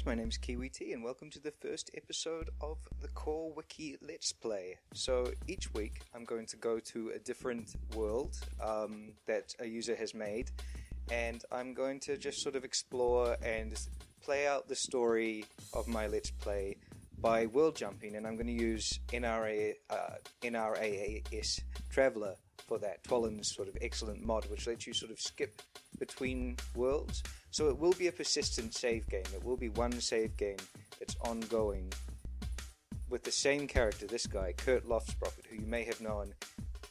my name's CAW Wiki and welcome to the first episode of the CAW Wiki Let's Play. So each week I'm going to go to a different world that a user has made, and I'm going to just sort of explore and play out the story of my Let's Play by world jumping, and I'm going to use NRAS Traveler for that. Twellen's sort of excellent mod which lets you sort of skip between worlds. So it will be a persistent save game. It will be one save game that's ongoing with the same character, this guy, Kurt Loftsprocket, who you may have known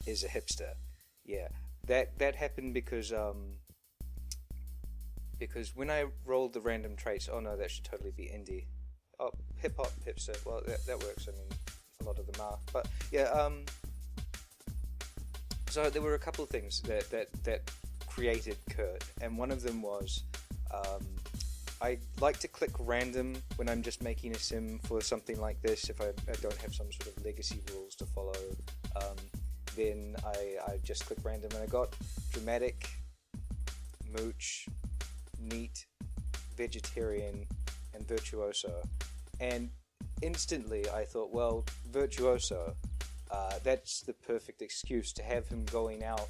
is a hipster. Yeah, that happened because when I rolled the random traits, oh no, that should totally be indie. Oh, hip-hop, hipster, well that works, I mean, a lot of them are. But yeah, so there were a couple of things that created Kurt, and one of them was I like to click random when I'm just making a sim for something like this. If I don't have some sort of legacy rules to follow, then I just click random, and I got dramatic, mooch, neat, vegetarian, and virtuoso. And instantly I thought, well, virtuoso, that's the perfect excuse to have him going out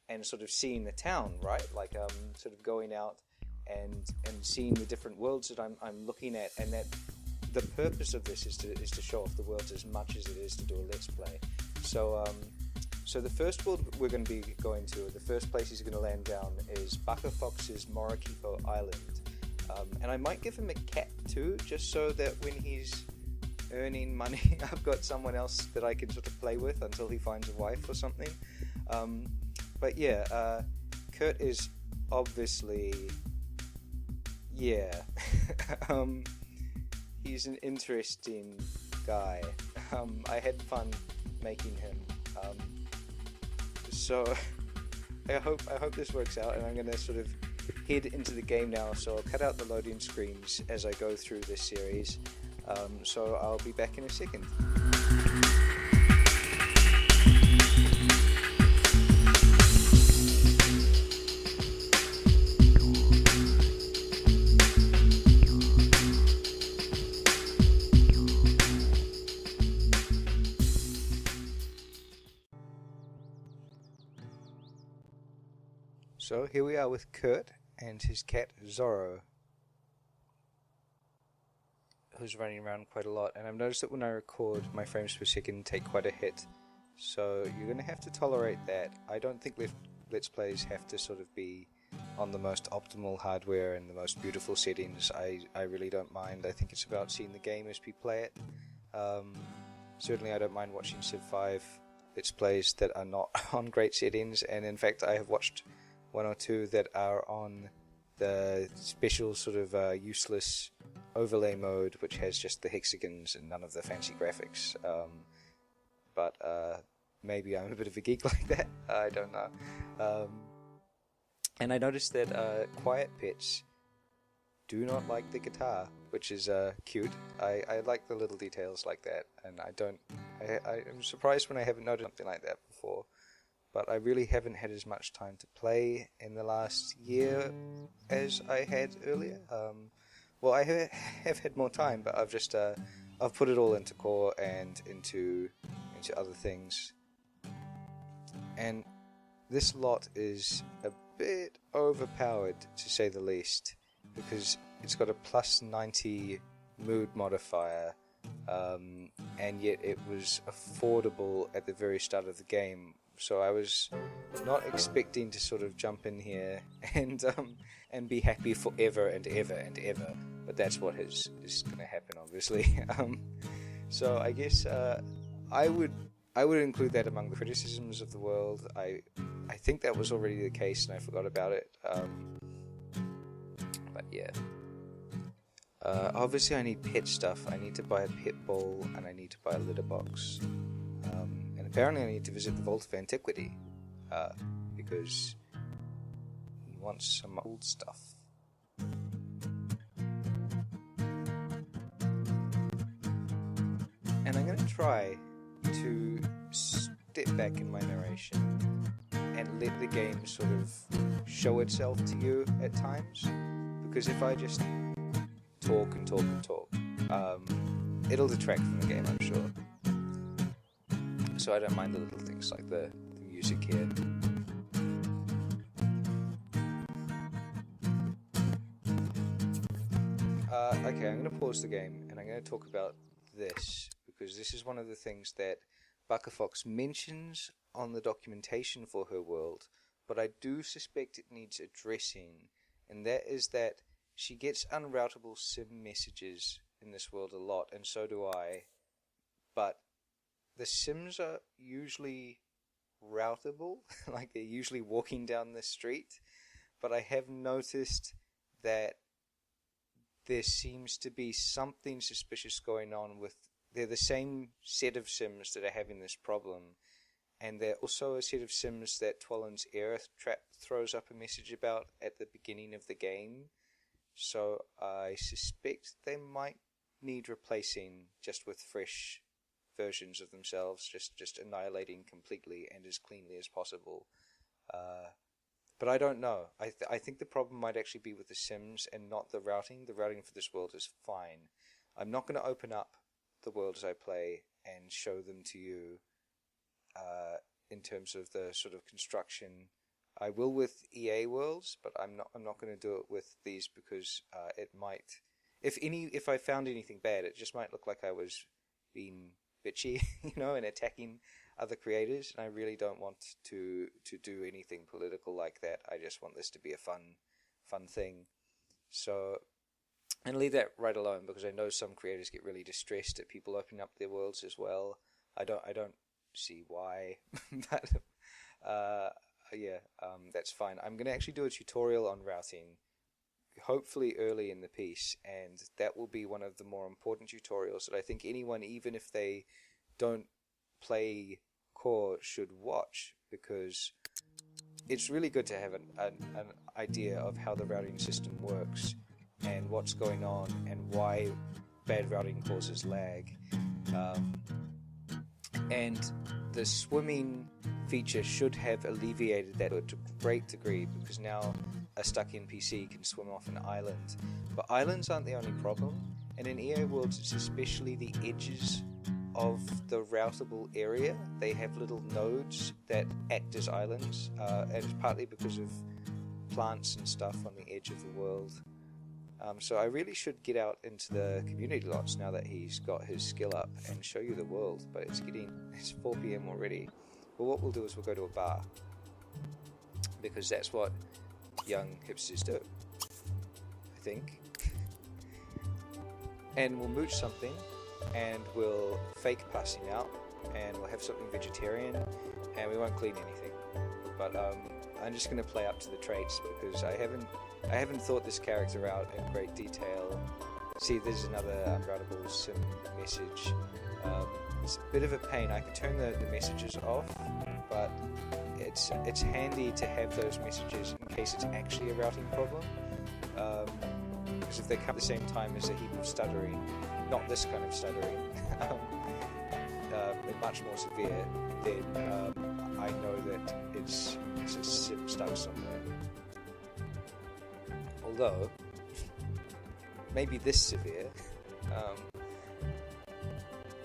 and sort of seeing the town, right? Like sort of going out and seeing the different worlds that I'm looking at, and that the purpose of this is to show off the worlds as much as it is to do a let's play. So so the first world we're going to be going to, the first place he's going to land down, is Bucker Fox's Morikipo Island, and I might give him a cat too, just so that when he's earning money I've got someone else that I can sort of play with until he finds a wife or something. But yeah, Kurt is obviously, yeah, he's an interesting guy. I had fun making him. So I hope this works out, and I'm going to sort of head into the game now. So I'll cut out the loading screens as I go through this series. So I'll be back in a second. So here we are with Kurt and his cat Zorro, who's running around quite a lot, and I've noticed that when I record, my frames per second take quite a hit, so you're going to have to tolerate that. I don't think Let's Plays have to sort of be on the most optimal hardware and the most beautiful settings. I really don't mind. I think it's about seeing the game as we play it. Certainly I don't mind watching Civ 5 Let's Plays that are not on great settings, and in fact I have watched one or two that are on the special sort of useless overlay mode, which has just the hexagons and none of the fancy graphics. But maybe I'm a bit of a geek like that, I don't know. And I noticed that Quiet Pets do not like the guitar, which is cute. I like the little details like that, and I'm surprised when I haven't noticed something like that before. But I really haven't had as much time to play in the last year as I had earlier. Well, I have had more time, but I've put it all into core and into other things. And this lot is a bit overpowered, to say the least, because it's got a plus 90 mood modifier, and yet it was affordable at the very start of the game. So I was not expecting to sort of jump in here and be happy forever and ever and ever, but that's what is going to happen, obviously. So I guess I would include that among the criticisms of the world. I think that was already the case and I forgot about it. But yeah. Obviously I need pet stuff. I need to buy a pet bowl and I need to buy a litter box. And apparently I need to visit the Vault of Antiquity, because he wants some old stuff. And I'm going to try to step back in my narration and let the game sort of show itself to you at times, because if I just talk and talk and talk. It'll detract from the game, I'm sure. So I don't mind the little things like the music here. Okay, I'm going to pause the game and I'm going to talk about this, because this is one of the things that Buckerfox mentions on the documentation for her world, but I do suspect it needs addressing, and that is that she gets unroutable sim messages in this world a lot, and so do I, but the sims are usually routable, like they're usually walking down the street, but I have noticed that there seems to be something suspicious going on with... They're the same set of sims that are having this problem, and they're also a set of sims that Twelland's Error Trap throws up a message about at the beginning of the game. So I suspect they might need replacing just with fresh versions of themselves, just annihilating completely and as cleanly as possible. But I don't know. I think the problem might actually be with the sims and not the routing. The routing for this world is fine. I'm not going to open up the worlds I play and show them to you in terms of the sort of construction. I will with EA worlds, but I'm not going to do it with these, because it might, if I found anything bad, it just might look like I was being bitchy, and attacking other creators, and I really don't want to do anything political like that. I just want this to be a fun thing. So I'm gonna leave that right alone, because I know some creators get really distressed at people opening up their worlds as well. I don't see why, but that's fine. I'm gonna actually do a tutorial on routing, hopefully early in the piece, and that will be one of the more important tutorials that I think anyone, even if they don't play core, should watch, because it's really good to have an idea of how the routing system works and what's going on and why bad routing causes lag. And the swimming feature should have alleviated that to a great degree, because now a stuck NPC can swim off an island. But islands aren't the only problem, and in EA worlds it's especially the edges of the routable area. They have little nodes that act as islands, and it's partly because of plants and stuff on the edge of the world. So I really should get out into the community lots now that he's got his skill up and show you the world, but it's 4 PM already. Well, what we'll do is we'll go to a bar, because that's what young hipsters do, I think. And we'll mooch something, and we'll fake passing out, and we'll have something vegetarian, and we won't clean anything. But I'm just going to play up to the traits, because I haven't thought this character out in great detail. See, there's another unroutable sim message. It's a bit of a pain. I can turn the messages off, but it's handy to have those messages in case it's actually a routing problem. Because if they come at the same time as a heap of stuttering, not this kind of stuttering, but much more severe, then I know that it's a sim stuck somewhere. Although, maybe this severe.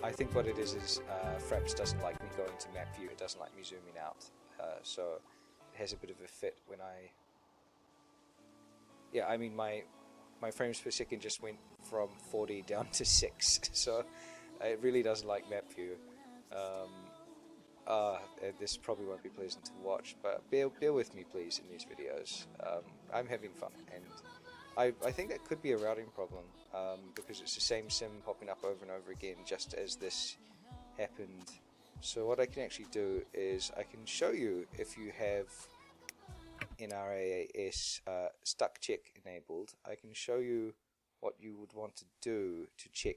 I think what it is Fraps doesn't like me going to map view. It doesn't like me zooming out. So it has a bit of a fit when I... Yeah, I mean, my frames per second just went from 40 down to 6. So it really doesn't like map view. This probably won't be pleasant to watch, but bear with me please in these videos. I'm having fun, and I think that could be a routing problem, because it's the same sim popping up over and over again, just as this happened. So what I can actually do is I can show you, if you have NRAS stuck check enabled, I can show you what you would want to do to check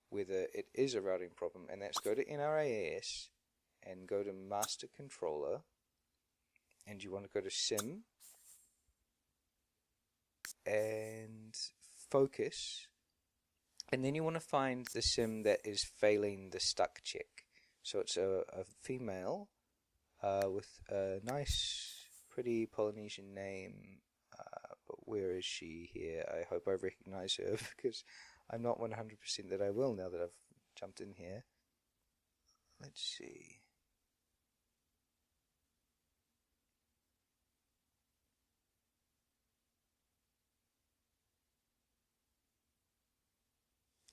whether it is a routing problem, and that's go to NRAS and go to Master Controller, and you want to go to Sim and Focus, and then you want to find the sim that is failing the stuck check. So it's a female with a nice pretty Polynesian name, but where is she here? I hope I recognize her because I'm not 100% that I will now that I've jumped in here. Let's see.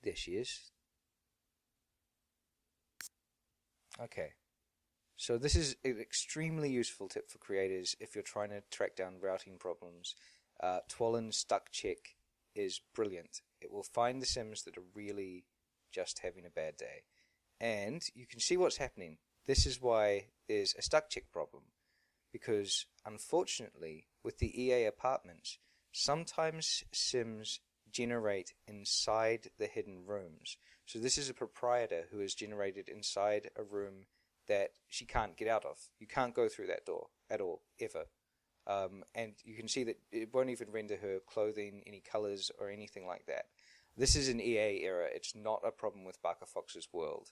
There she is. Okay. So this is an extremely useful tip for creators if you're trying to track down routing problems. Twallen's stuck check is brilliant. It will find the sims that are really just having a bad day. And you can see what's happening. This is why there's a stuck check problem. Because unfortunately, with the EA apartments, sometimes sims generate inside the hidden rooms. So this is a proprietor who has generated inside a room that she can't get out of. You can't go through that door at all, ever. And you can see that it won't even render her clothing, any colors, or anything like that. This is an EA error. It's not a problem with Barker Fox's world.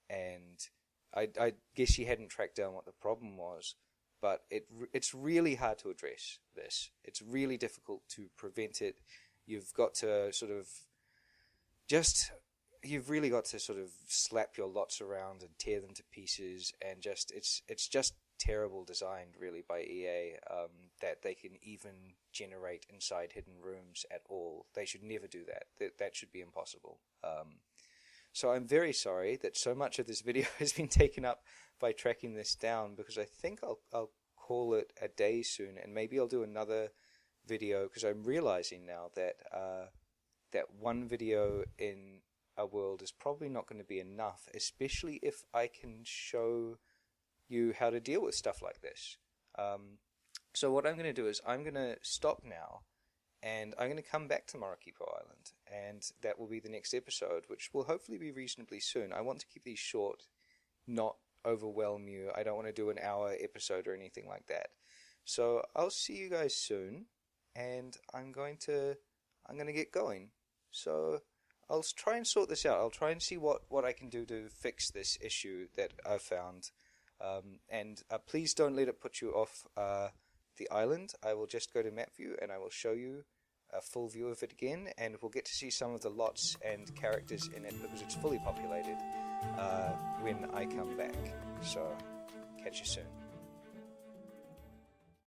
And I guess she hadn't tracked down what the problem was, but it's really hard to address this. It's really difficult to prevent it. You've got to sort of you've really got to sort of slap your lots around and tear them to pieces, and it's just terrible design really by EA that they can even generate inside hidden rooms at all. They should never do that. That should be impossible. So I'm very sorry that so much of this video has been taken up by tracking this down, because I think I'll call it a day soon, and maybe I'll do another video, because I'm realizing now that that one video in a world is probably not going to be enough, especially if I can show you how to deal with stuff like this. So what I'm going to do is I'm going to stop now, and I'm going to come back to Morikipo Island, and that will be the next episode, which will hopefully be reasonably soon. I want to keep these short, not overwhelm you. I don't want to do an hour episode or anything like that. So I'll see you guys soon, and I'm going to get going. So I'll try and sort this out. I'll try and see what I can do to fix this issue that I've found. And please don't let it put you off the island. I will just go to map view and I will show you a full view of it again, and we'll get to see some of the lots and characters in it because it's fully populated when I come back. So catch you soon.